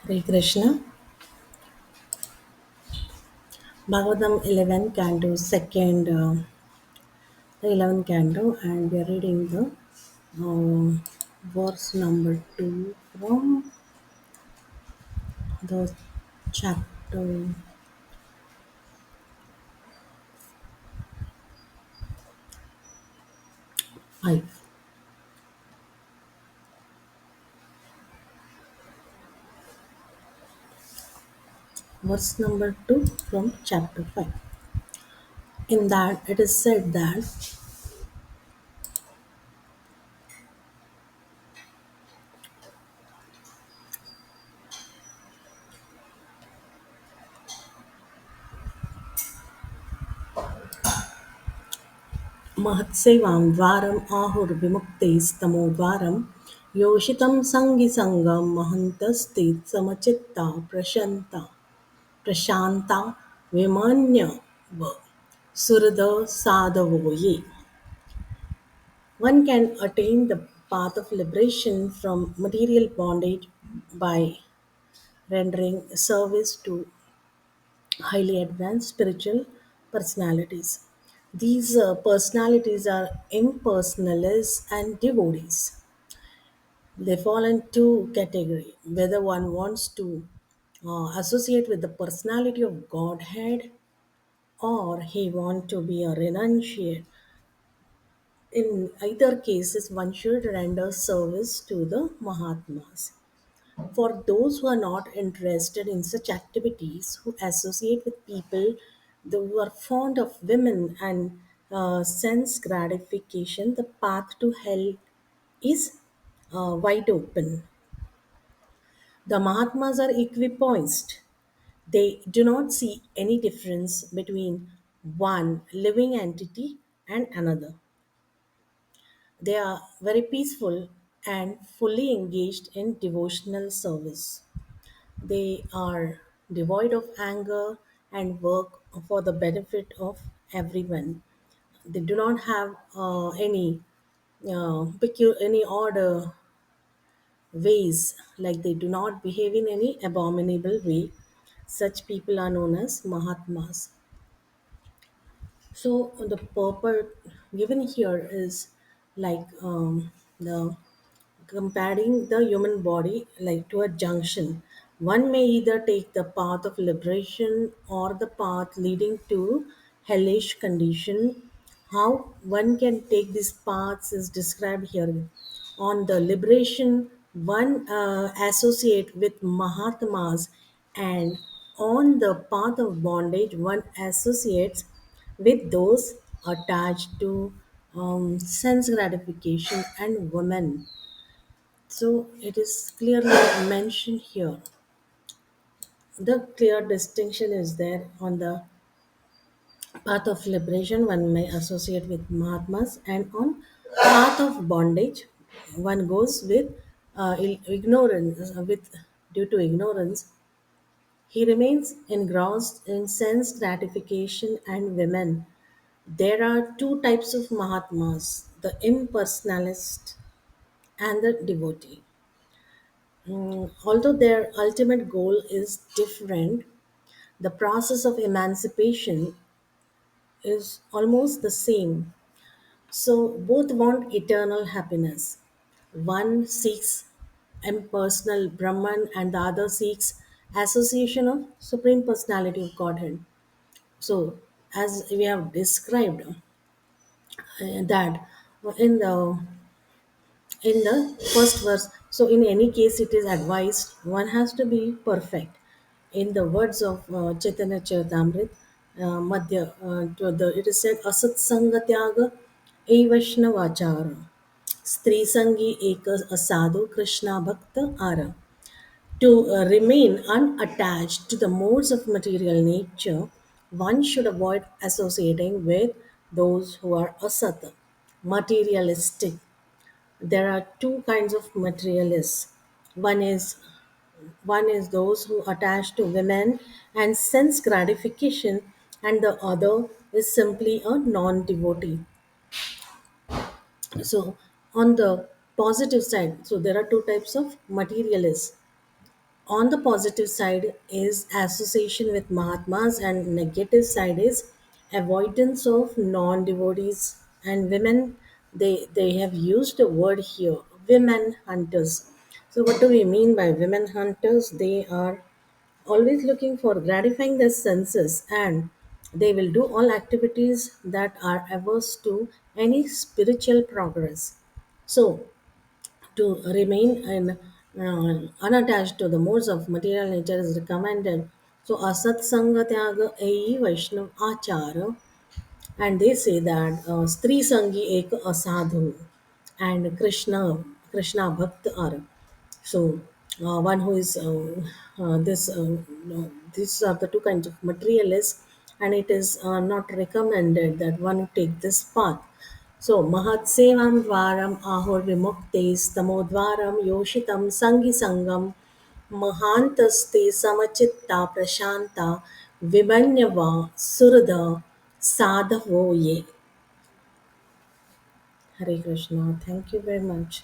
Hare Krishna. Bhagavatam 11 Canto, second, the 11th Canto, and we are reading the verse number 2 from the chapter 5. Verse number 2 from chapter 5. In that it is said that महत्सेवां द्वारम् आहुर्विमुक्तैस्तमोद्वारं योषितं सङ्गिसङ्गं महन्तस्ते समचित्ता प्रशान्ता विमन्यव सुहृद साधवो ये. One can attain the path of liberation from material bondage by rendering service to highly advanced spiritual personalities. These personalities are impersonalists and devotees. They fall into category whether one wants to associate with the personality of Godhead or he want to be a renunciate. In either cases, one should render service to the Mahatmas. For those who are not interested in such activities, who associate with people who are fond of women and sense gratification, the path to hell is wide open. The Mahatmas are equipoised. They do not see any difference between one living entity and another. They are very peaceful and fully engaged in devotional service. They are devoid of anger and work for the benefit of everyone. They do not have any order ways, like they do not behave in any abominable way. Such people are known as Mahatmas. So the purport given here is like the comparing the human body like to a junction. One may either take the path of liberation or the path leading to hellish condition. How one can take these paths is described here. On the liberation, one associate with Mahatmas, and on the path of bondage, one associates with those attached to sense gratification and women. So it is clearly mentioned here. The clear distinction is there on the path of liberation, one may associate with Mahatmas, and on path of bondage, one goes with ignorance. With due to ignorance, he remains engrossed in sense gratification and women. There are two types of Mahatmas: the impersonalist and the devotee. Although their ultimate goal is different, the process of emancipation is almost the same. So both want eternal happiness. One seeks impersonal Brahman and the other seeks association of Supreme Personality of Godhead. So as we have described that in the first verse, so in any case it is advised one has to be perfect. In the words of Chaitanya Charitamrit, madhya it is said asat sangatyaga evaishnavachara stri sangi eka asadu krishna bhakta ara. To remain unattached to the modes of material nature, one should avoid associating with those who are asat, materialistic. There are two kinds of materialists. One is one is those who attach to women and sense gratification, and the other is simply a non-devotee. So on the positive side, so there are two types of materialists. On the positive side is association with Mahatmas, and negative side is avoidance of non-devotees and women. They have used the word here, women hunters. So what do we mean by women hunters? They are always looking for gratifying their senses, and they will do all activities that are averse to any spiritual progress. So to remain unattached to the modes of material nature is recommended. So asat sanga tyaga ei Vaishnav achara, and they say that Stri Sangi ek asadhu and Krishna Bhakt are. So one who is this no, these are the two kinds of materialists, and it is not recommended that one take this path. So Mahatsevam Dvaram Ahur Vimuktes Tamodvaram Yoshitam Sangi Sangam Mahantaste Samachitta Prashanta Vimanyava Surada Sadhavo Ye. Hare Krishna. Thank you very much.